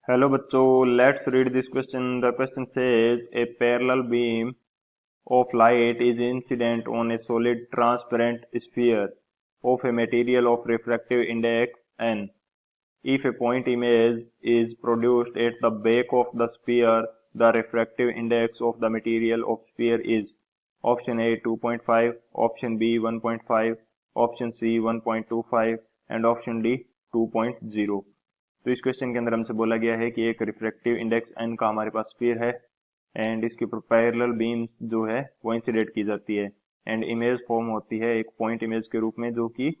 Hello बच्चों, let's read this question. The question says a parallel beam of light is incident on a solid transparent sphere of a material of refractive index n. If a point image is produced at the back of the sphere, the refractive index of the material of sphere is option A 2.5, option B 1.5, option C 1.25 and option D 2.0. तो इस question के अंदर हमसे बोला गया है कि एक रिफ्रैक्टिव इंडेक्स एन का हमारे पास स्फीयर है एंड इसके ऊपर पैरेलल बीम्स जो है वो इंसिडेंट की जाती है एंड इमेज फॉर्म होती है एक पॉइंट इमेज के रूप में जो कि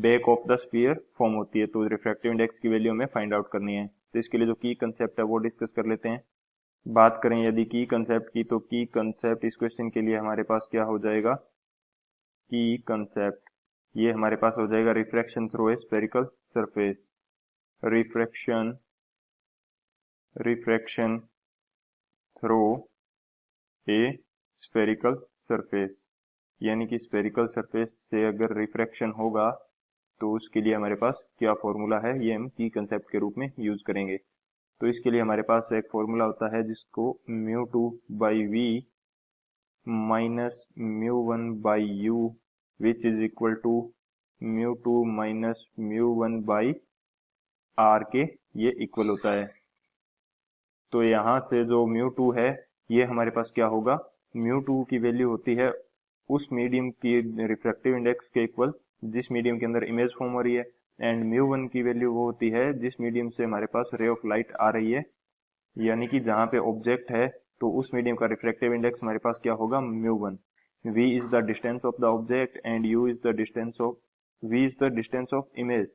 back of the sphere form होती है। तो रिफ्रैक्टिव इंडेक्स की वैल्यू हमें फाइंड आउट करनी है। तो इसके लिए जो की कंसेप्ट है वो डिस्कस कर लेते हैं। बात करें यदि की कंसेप्ट की, तो की कंसेप्ट इस क्वेश्चन के लिए हमारे पास क्या हो जाएगा, की कंसेप्ट ये हमारे पास हो जाएगा refraction through a spherical surface. Refraction through a spherical surface, यानी कि स्फेरिकल सरफेस से अगर रिफ्रैक्शन होगा तो उसके लिए हमारे पास क्या फॉर्मूला है, ये हम की कंसेप्ट के रूप में यूज करेंगे। तो इसके लिए हमारे पास एक फॉर्मूला होता है जिसको mu two by v minus mu one by u which is equal to mu two minus mu one by R के ये इक्वल होता है। तो यहाँ से जो म्यू टू है ये हमारे पास क्या होगा, म्यू टू की वैल्यू होती है उस मीडियम की रिफ्रैक्टिव इंडेक्स के इक्वल जिस मीडियम के अंदर इमेज फॉर्म हो रही है एंड म्यू वन की वैल्यू वो होती है जिस मीडियम से हमारे पास रे ऑफ लाइट आ रही है, यानी कि जहाँ पे ऑब्जेक्ट है तो उस मीडियम का रिफ्रैक्टिव इंडेक्स हमारे पास क्या होगा, mu one. v is the distance of the object and u is the distance of v is the distance of image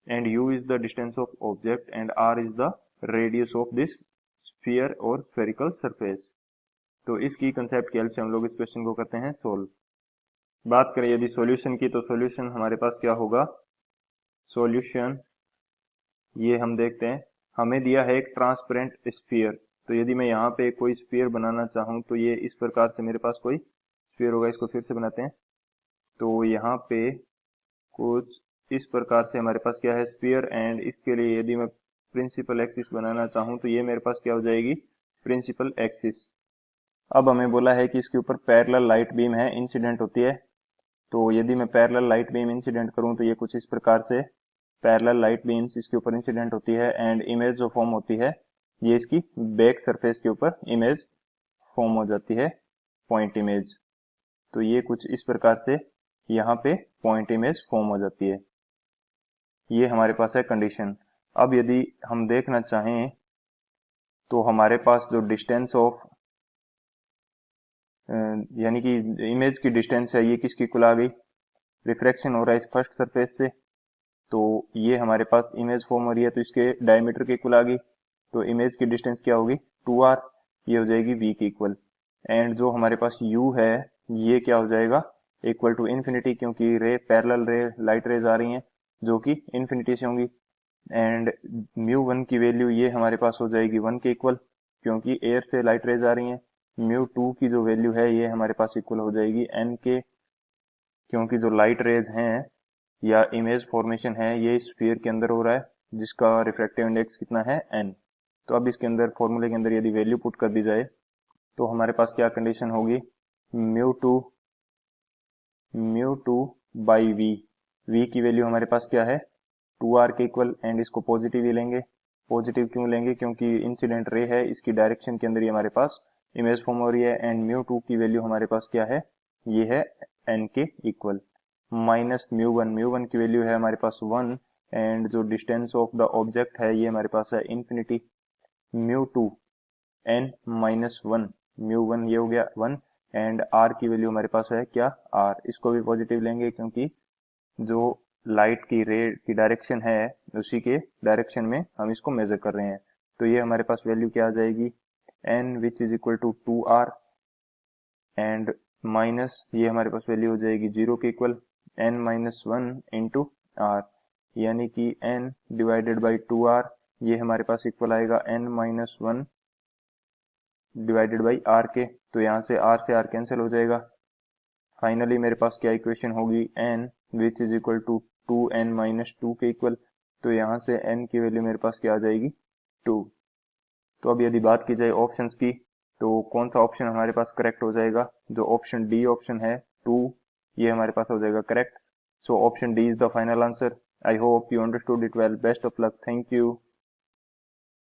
and u is the distance of object and r is the radius of this sphere और spherical surface। तो इसकी concept की help से हम लोग इस question को करते हैं सोल्व। बात करें यदि सॉल्यूशन की, तो सॉल्यूशन हमारे पास क्या होगा, सॉल्यूशन ये हम देखते हैं हमें दिया है एक ट्रांसपेरेंट स्फीयर। तो यदि मैं यहाँ पे कोई स्फीयर बनाना चाहूँ तो ये इस प्रकार से मेरे पास कोई स्फीयर होगा। इसको फिर से बनाते हैं। तो यहाँ पे कुछ इस प्रकार से हमारे पास क्या है स्फीयर एंड इसके लिए यदि मैं प्रिंसिपल एक्सिस बनाना चाहूं तो ये मेरे पास क्या हो जाएगी, प्रिंसिपल एक्सिस। अब हमें बोला है कि इसके ऊपर पैरेलल लाइट बीम है इंसिडेंट होती है। तो यदि मैं पैरेलल लाइट बीम इंसिडेंट करूं तो ये कुछ इस प्रकार से पैरेलल लाइट बीम्स इसके ऊपर इंसिडेंट होती है एंड इमेज जो फॉर्म होती है ये इसकी बैक सरफेस के ऊपर इमेज फॉर्म हो जाती है, पॉइंट इमेज। तो ये कुछ इस प्रकार से यहाँ पे पॉइंट इमेज फॉर्म हो जाती है। ये हमारे पास है कंडीशन। अब यदि हम देखना चाहें तो हमारे पास जो डिस्टेंस ऑफ यानी कि इमेज की डिस्टेंस है ये किसकी इक्वल आ गई, रिफ्रैक्शन हो रहा है इस फर्स्ट सरफेस से, तो ये हमारे पास इमेज फॉर्म हो रही है तो इसके डायमीटर की इक्वल आ गई। तो इमेज की डिस्टेंस क्या होगी, 2r, ये हो जाएगी v की इक्वल। एंड जो हमारे पास u है ये क्या हो जाएगा, इक्वल टू इन्फिनिटी, क्योंकि रे पैरेलल रे लाइट रेज आ रही हैं जो कि इन्फिनिटी से होंगी। एंड म्यू वन की वैल्यू ये हमारे पास हो जाएगी 1 के इक्वल, क्योंकि एयर से लाइट रेज आ रही हैं। म्यू टू की जो वैल्यू है ये हमारे पास इक्वल हो जाएगी n के, क्योंकि जो लाइट रेज हैं या इमेज फॉर्मेशन है ये स्फीयर के अंदर हो रहा है जिसका रिफ्रैक्टिव इंडेक्स कितना है n। तो अब इसके अंदर फॉर्मूले के अंदर यदि वैल्यू पुट कर दी जाए तो हमारे पास क्या कंडीशन होगी, म्यू टू बाई वी की वैल्यू हमारे पास क्या है 2r के इक्वल एंड इसको पॉजिटिव ही लेंगे। पॉजिटिव क्यों लेंगे, क्योंकि इंसिडेंट रे है इसकी डायरेक्शन के अंदर ही हमारे पास इमेज फॉर्म हो रही है एंड म्यू टू की वैल्यू हमारे पास क्या है, ये है n के इक्वल, माइनस म्यू वन की वैल्यू है हमारे पास 1 एंड जो डिस्टेंस ऑफ द ऑब्जेक्ट है ये हमारे पास है infinity. Mu two n minus one, mu one ये हो गया 1 एंड r की वैल्यू हमारे पास है क्या r, इसको भी पॉजिटिव लेंगे क्योंकि जो लाइट की रे की डायरेक्शन है उसी के डायरेक्शन में हम इसको मेजर कर रहे हैं। तो ये हमारे पास वैल्यू क्या आ जाएगी, n which is equal to 2r and minus ये हमारे पास वैल्यू हो जाएगी 0 के equal n minus one into r, यानी कि n डिवाइडेड बाई 2r, ये हमारे पास इक्वल आएगा n minus one divided by r के। तो यहाँ से r कैंसिल हो जाएगा। फाइनली मेरे पास क्या इक्वेशन होगी, n which is equal to 2n minus 2 के इक्वल। तो यहाँ से n की वैल्यू मेरे पास क्या आ जाएगी, 2। तो अब यदि बात की जाए ऑप्शंस की, तो कौन सा ऑप्शन हमारे पास करेक्ट हो जाएगा? जो ऑप्शन डी ऑप्शन है 2, ये हमारे पास हो जाएगा correct. So option D is the final answer. I hope you understood it well. Best of luck. Thank you.